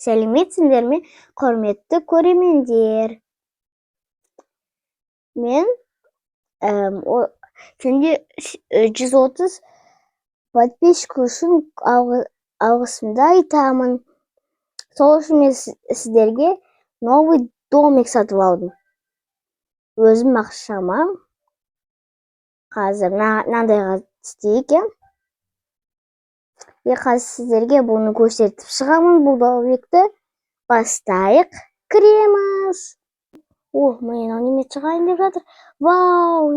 Сәлеметсіңдер ме, құрметті көрермендер? Мен сенде 130 подписчик үшін алғысымды айтамын. Сол үшін мен сіздерге новый домик сатып алдым. Өзім ақшама қазір мынандайға істейкен. Қазір сіздерге бұны көрсетіп шығамын. Бұл домикті бастайық. Кіреміз. Мен неме шығайын деп жатыр. Вау,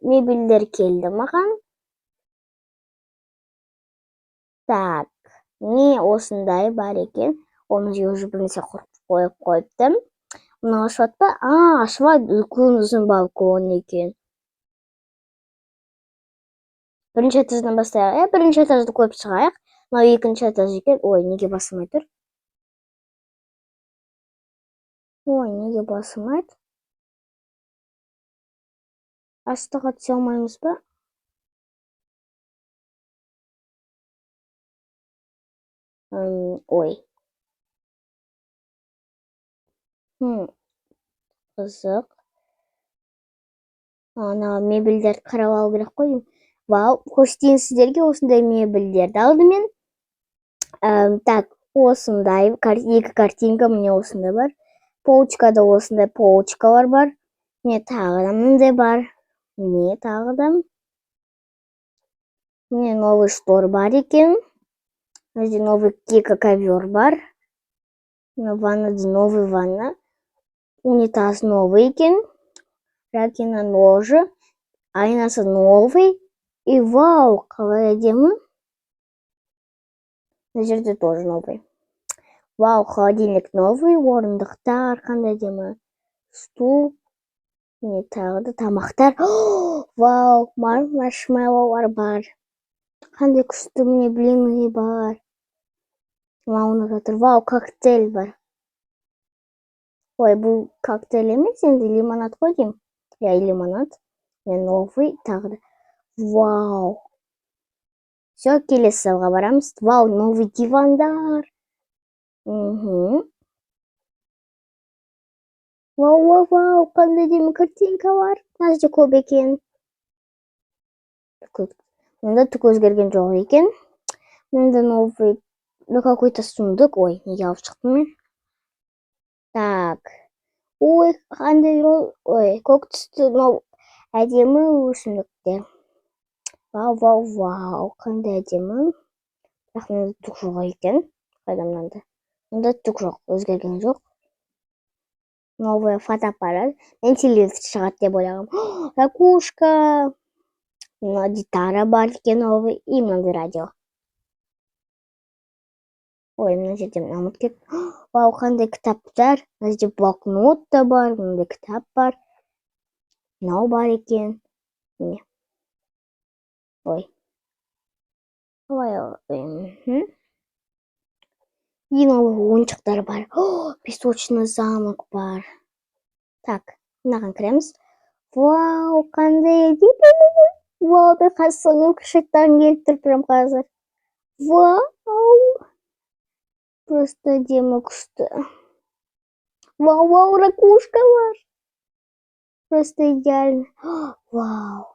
мебельдер келді маған. Так, не осындай бар екен. Оны уже бірнеше қойып қойыптым. Мұны ашып па? Ашып үлкен ұзын балкон екен. Бірінші этаждан бастайық. Бірінші этажды көріп шығайық. Мынау екінші этаж екен. Неге басылмай тұр? Неге басылмайды? Астыға түсе алмаймыз ба? Қызық. Мебельдерді қарап алу керек қой. Вау, көрсетейін сіздерге осындай мебельдерді алды мен. Так, осындай екі картинка міне осындай бар. Полочкада осындай полочкалар бар. Міне тағы да мындай бар. Міне тағы да. Міне новый штор бар екен. Новый ковер бар. Ваннада новый ванна. Унитаз новый екен. Раковина ножи. Айнасы новый. И вау, қалай әдемі. На жерде тоже новый. Вау, холодильник новый. Орындықтар қандай әдемі. Стул. Міне тағы да тамақтар. Вау, маршмеллоулар бар. Қандай күшті, міне блины бар. Мауына жатыр. Вау, коктейль бар. Бұл коктейль емес, енді лимонад қой деймін. Лимонад. Новый тағы да. Вау. Все, келесі залға барамыз. Вау, новый дивандар. Вау, қандай әдемі картинка бар. Мына жерде көп екен. Мұнда түк өзгерген жоқ екен. Мұнда новый какой-то сундук. Неге алып шықтым мен? Так. Қандай көк түсті әдемі өсімдіктер. Вау, қандай әдемі. Бірақ мұнда түк жоқ екен. Қайда мынанда? Мұнда түк жоқ, өзгерген жоқ. Новый фотоаппарат. Мен телевизор шығады деп ойлағам. Ракушка. Мына гитара бар екен новый. И мынандай радио. Мына жерде намыт кет. Вау, қандай кітаптар. Мына жерде блокнот та бар. Мынандай кітап бар. Мынау бар екен. Міне. И новый ойыншықтар бар. Песочный замок бар. Так, мынаған кіреміз. Вау, қандай әдемі. Вау, мен қазір соның күшеттен келіп тұр прям қазір. Вау. Просто әдемі күшті. Вау, ракушка бар. Просто идеально. Вау.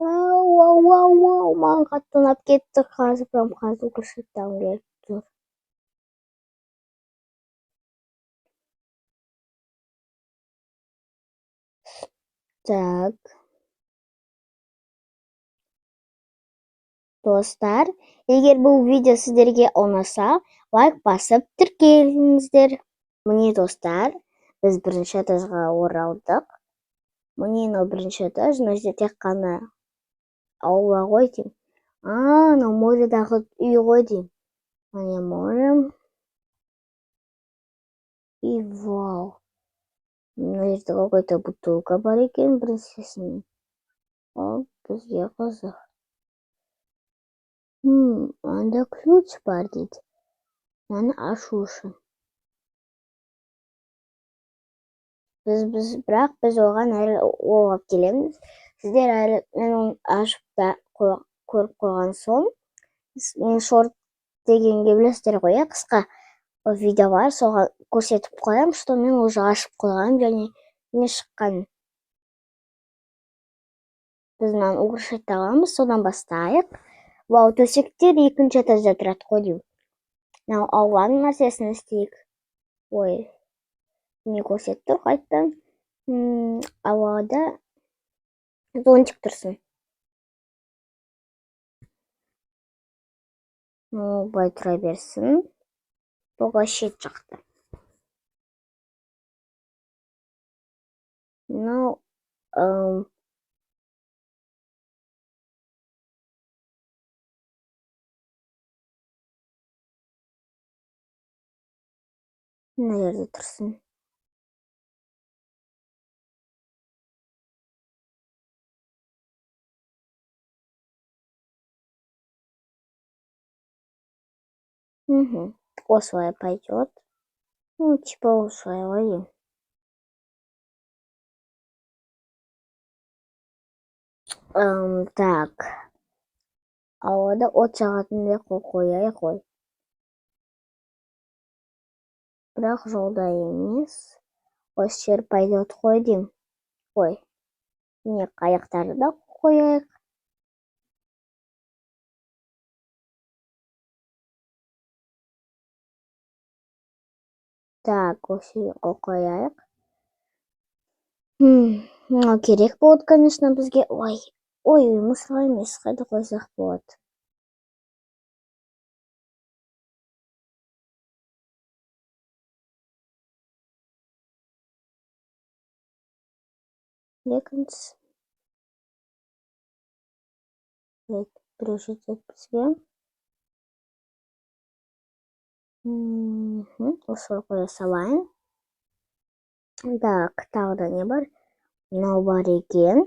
Вау. Маған қатты ұнап кетті қазір прям қазір күшеттен келіп тұр. Так. Достар, егер бұл видео сіздерге ұнаса, лайк басып тіркеліңіздер. Міне достар, біз бірінші этажға оралдық. Міне бірінші этаж, мына жерде тек қана аула ғой деймін. Мынау моредағы үй ғой деймін. Міне море. И вау. Мына жерде какой-то бутылка бар екен біріншісінің. Бізге қызық. Анда ключ бар дейді. Мені ашу үшін. Бірақ біз оған әлі олғап келеміз. Сіздер әлі мен оны ашып та көріп қойған соң. Мен дегенге білесіздер ғой, иә, қысқа видео бар, соған көрсетіп қоям, что мен уже ашып қойғам және не шыққан. Біз мынаны украшать аламыз, содан бастайық. Вау, төсектер екінші этажда тұрады ғой деймін. Мынау ауланың нәрсесін істейік. Ой, не көрсетті қайттан. Ауада зонтик тұрсын. Бай тұра берсін. Бұға шет жақты. Мынау мына жерде тұрсын. Осылай пойдет. Ну, типа осылай ғой. Так. Ауада от жағатындай қояйық қой. Бірақ жолда емес. Осы жер пойдет қой деймін. Ой. Не қайықтарды да қояйық. Так, осы қояйық. Мынау керек болады, конечно, бізге. Ой, мысал емес, қайда қойсақ болады. Екінші. Біреу жетеді бізге. Осылай қоя салайын. Так, тағы да не бар? Мынау бар екен.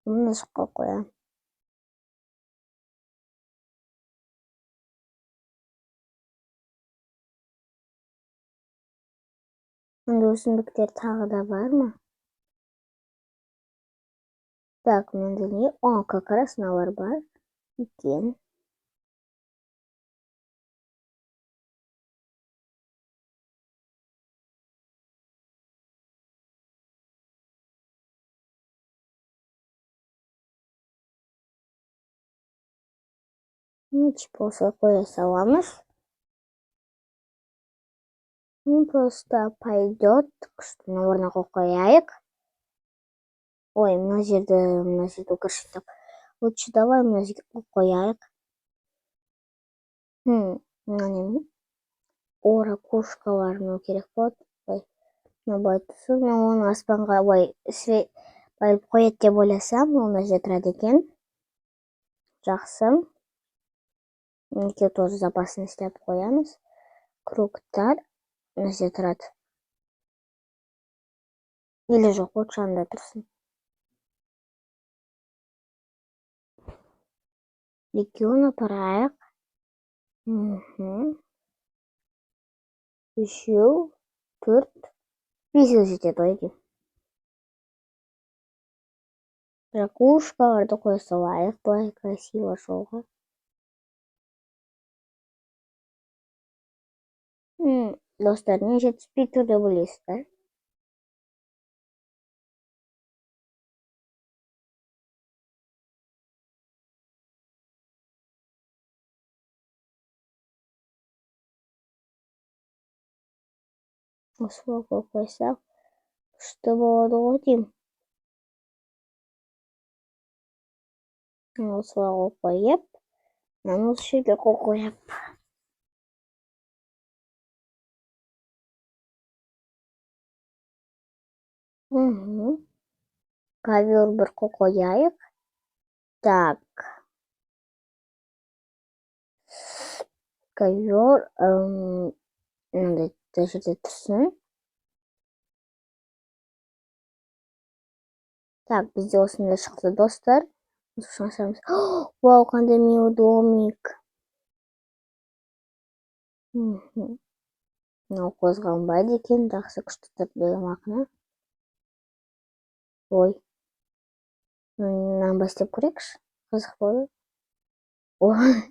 Мына жаққа қоямын. Мында өсімдіктер тағы да бар ма? Так, мында не? Как раз мыналар бар екен. Типа осылай қоя саламыз. Просто пойдет. Мына орнына қояйық. Ой, мына жерді украшать. Лучше давай мына жерге қояйық. Мына не? Ракушкалар мынау керек болады. Мына байтысы, оны аспанға байып қояды деп ойласам, ол мына жерде тұрады екен. Жақсы. Екеуі тоже запасын істеп қоямыз. Кругтар мына жерде тұрады. Или жоқ, от жанында тұрсын. Екеуін апарайық. Үшеу, 4, 5 жетеді ғой деймін. Ракушкаларды қоя салайық, былай красиво жолға. Достар, не жетіспей тұр деп ойлайсыздар? Осылай қойсақ, күшті болады ғой деймін. Осылай қойып, мынаны осы жерге қойып. Ковер бір қойайық. Так. Ковер мынандай жерде тұрсын. Так, бізде осында шықты, достар. Вау, қандай милый домик. Мынау қозғалмайды екен, жақсы күшті тұр деген мағына. Ой. Нанба істеп көрейікші. Қызық болды. Ой,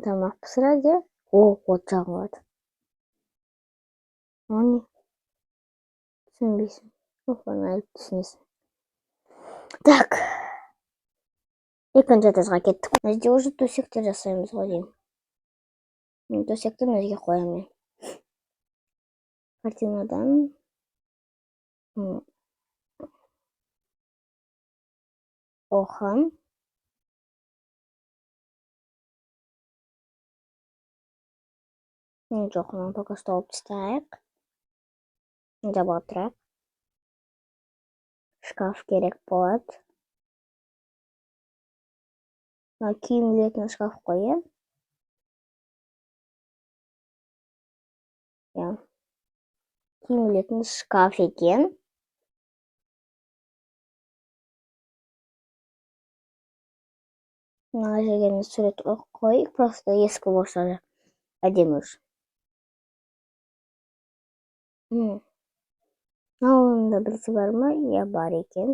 тамақ пісіреді. От жағылады. О, не? Түсінбейсің. Оны әліп түсінесің. Так. Екінші этажға кеттік. Мына жерде уже төсектер жасаймыз ғой деймін. Төсекті мына жерге қоямын мен. Картинадан Охан. Жоқ, оны пока что алып тастайық. Жаба тұрайық. Шкаф керек болады. Киім ілетін шкаф қой, иә? Иә. Киім ілетін шкаф екен. Мына жерге сурет қойып, просто ескі болса да әдемі үшін. Ауылында бірісі бар ма? Иә, бар екен.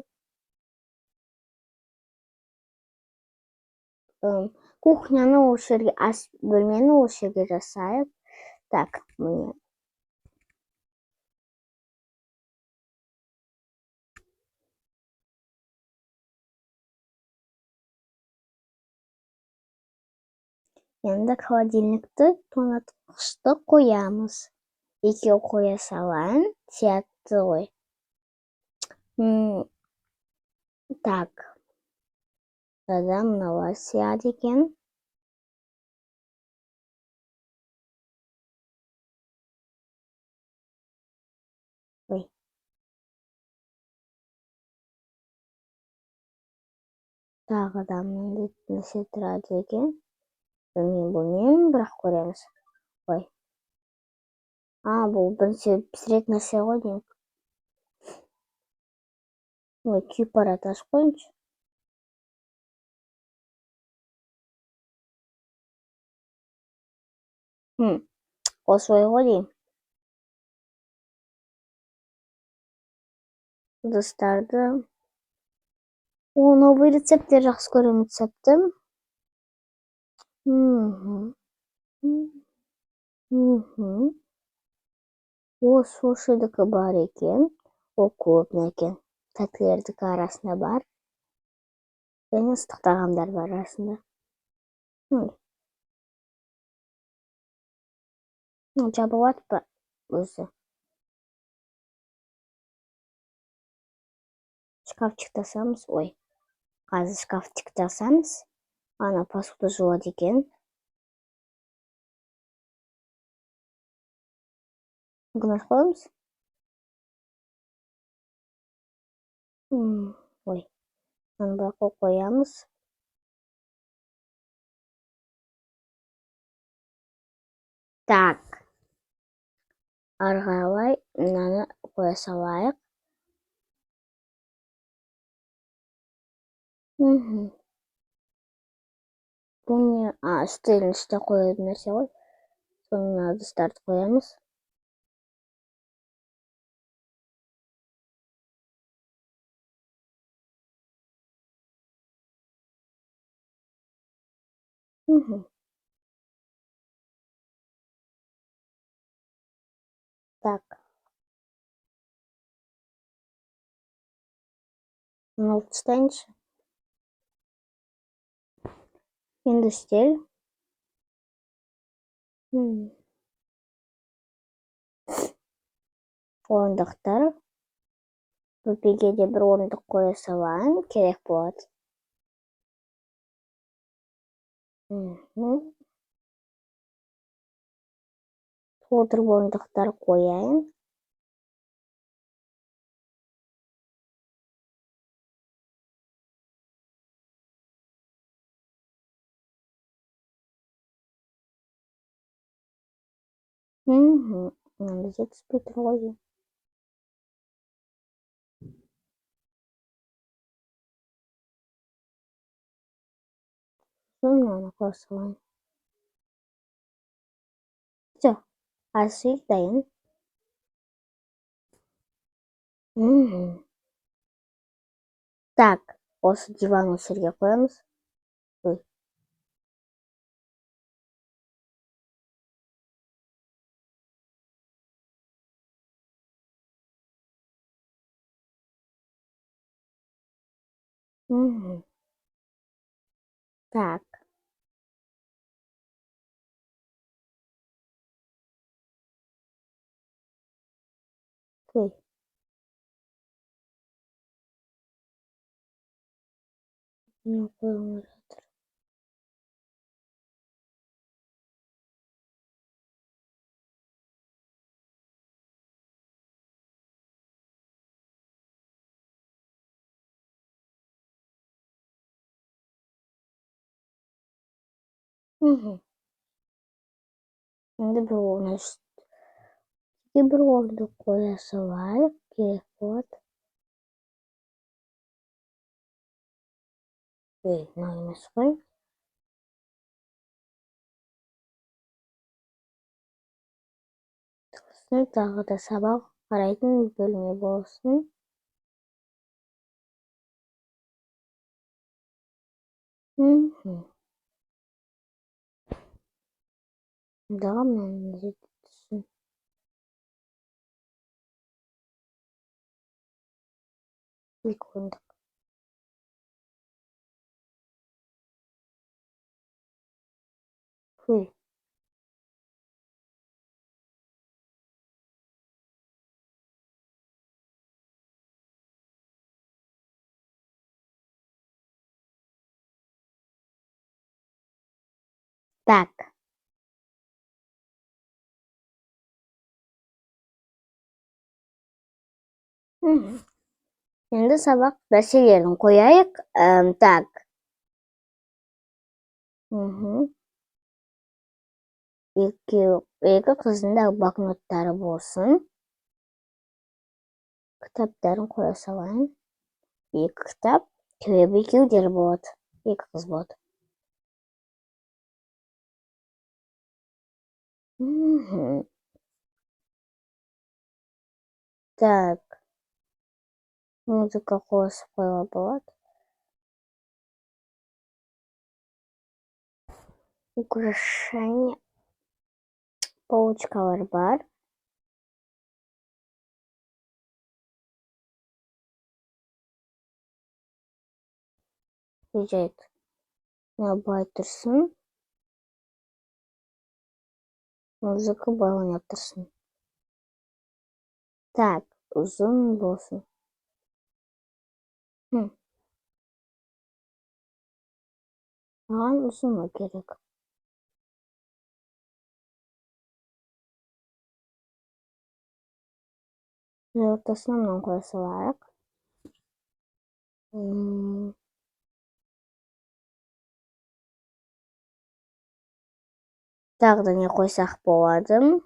Кухняны осы жерге, ас бөлмені осы жерге жасайық. Так, міне. Енді холодильникті, тоңазытқышты қоямыз. Екеу қоя салайын, сиятты ғой. Так. Мыналар сияды екен. Ой. Тағы да міндетті нәрсе тұрады екен. Білмеймін, бірақ көреміз. Ой. Бұл бірінші пісіретін нәрсе ғой деймін. Ой, күйіп барады, ашып қойыңызшы. Осылай ғой деймін. Ыдыстарды. Новый рецепттер жақсы көремін рецепті. Сушидікі бар екен. Ол көбіне екен. Тәттілердікі арасында бар. Және ыстық тағамдар бар арасында. Жабылады ба өзі? Шкафчик жасамыз. Ой, қазір шкафчик жасамыз. Ана посуда жуады екен. Мүмкін ашып қоямыз. Ой, ана қоямыз. Так. Арғалай мынаны қоя салайық. Бұл не? Үстелдің үстіне қоятын нәрсе ғой. Соны ыдыстарды қоямыз. Так. Оны алып тастайыншы. Енді үстел. Орындықтар. Бөпеге де бір орындық қоя салайын, керек болады. Толтырып орындықтар қояйын. Бізде түспей тұр ғой деймін. Мынаны қоя салайын. Все, ас үй дайын. Так, осы диван жерге қоямыз. Ой. Так. Ой. Не понял. Енді бір бір орынды қоя салайық, керек болады. Мынау емес қой. Тағы да сабақ қарайтын бөлме болсын. Дағы мынаны жеткізсін. Екі орындық. Так. Енді сабақ нәрселерін қояйық. Так. Екі қыздың да блокноттары болсын. Кітаптарын қоя салайын. Екі кітап, екеулері болады. Екі қыз болады. Так. Музыка қосып қоюға болады. Украшение. Полочкалар бар. Ежет. Былай тұрсын. Музыка былай ойнап тұрсын. Так, ұзын болсын. Маған ұзын керек. Ортасына мынаны қоя салайық. Тағы да не қойсақ болады?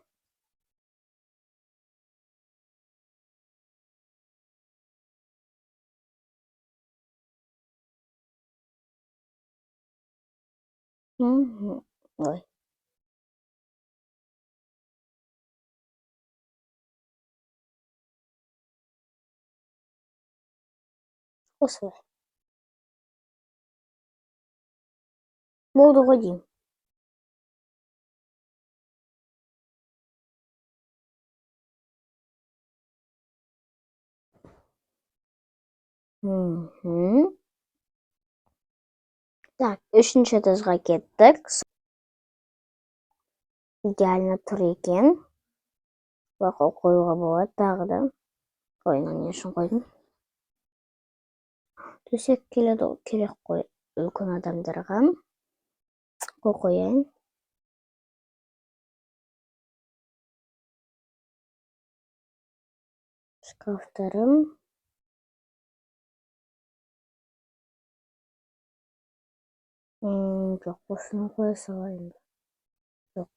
Ой. Осылай. Болды ғой деймін. Так, үшінші этажға кеттік. Идеально тұр екен. Бақыл қоюға болады тағы да. Қойына не үшін қойдым? Төсек келеді, керек қой үлкен адамдарға. Қояйын. Шкафтарым. Жоқ, осыны қоя салайын. Жоқ.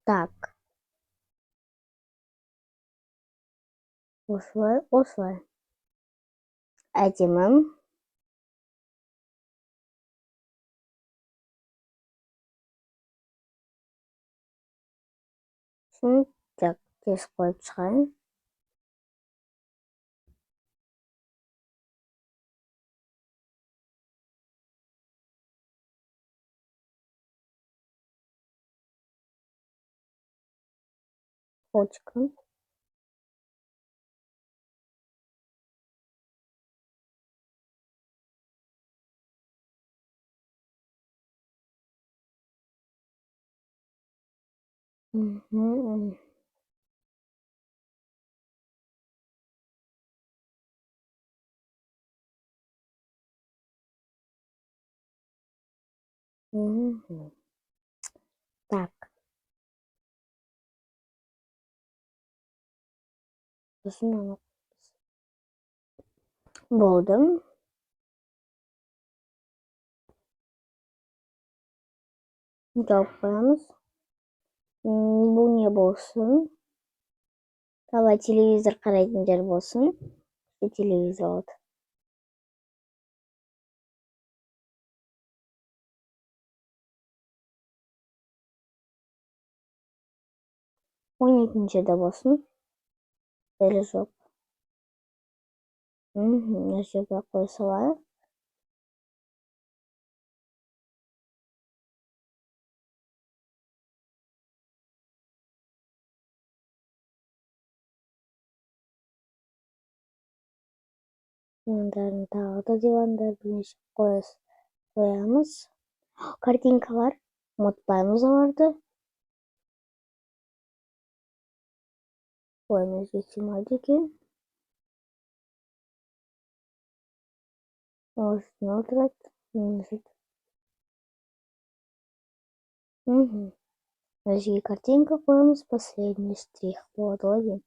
Так. Осылай. Әдемі. Так, тез қойып шығайын. Почка. Мгм. Мгм. Так, сосын болды. Жауып қоямыз. Бұл не болсын? Давай телевизор қарайтындар болсын. Телевизор алды. Ойнайтын жерде болсын. Әлі жоқ. Мына жерге қоя салайық. Дивандарын тағы да дивандар бірнеше қоямыз. Картинкалар. Ұмытпаймыз оларды. Ойымызға сыймайды екен. Осыны отырады. Өзге картинка қоямыз. Последний штрих болады ғой деймін.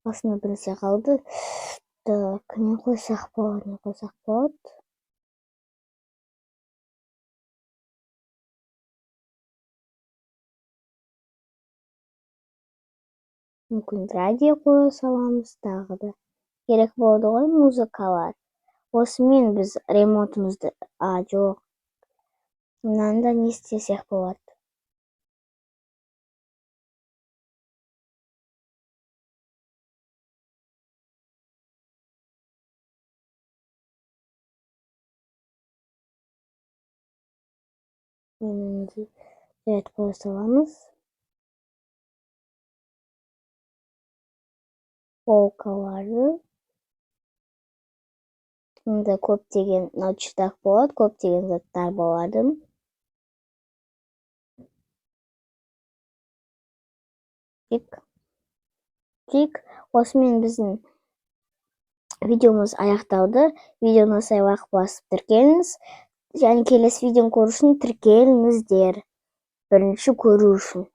Басына бірнәрсе қалды. Так, не қойсақ болады. Мүмкін радио қоя саламыз тағы да. Керек болады ғой музыкалар. Осымен біз ремонтымызды... жоқ. Мынаны да не істесек болады. Свет қоя саламыз. Полкаларды. Мұнда көптеген научтар болады, көптеген заттар болады. Тик. Осымен біздің видеомыз аяқталды. Видеоны сай лайк басып тіркеліңіз. Және келесі видеоны көру үшін тіркеліңіздер. Бірінші көру үшін.